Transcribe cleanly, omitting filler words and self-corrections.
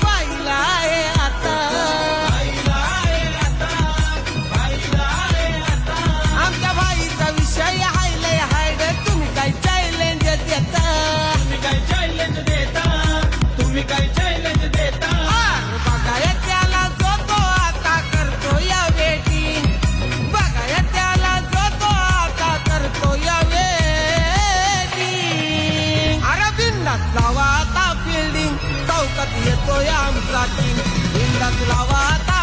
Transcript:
बाईला आहे आता, आमच्या भाईचा विषय हायलय हायड. तुम्ही काय चॅलेंज देता, तुम्ही काय चॅलेंज देता बघाय त्याला जो तो आता करतो या वेटिंग, बघाय त्याला जो तो आता करतो या वेटिंग. अरे बिंदास लावा आता फिल्डिंग, चौकात येतोय आमचा टीम. बिंदास लावा आता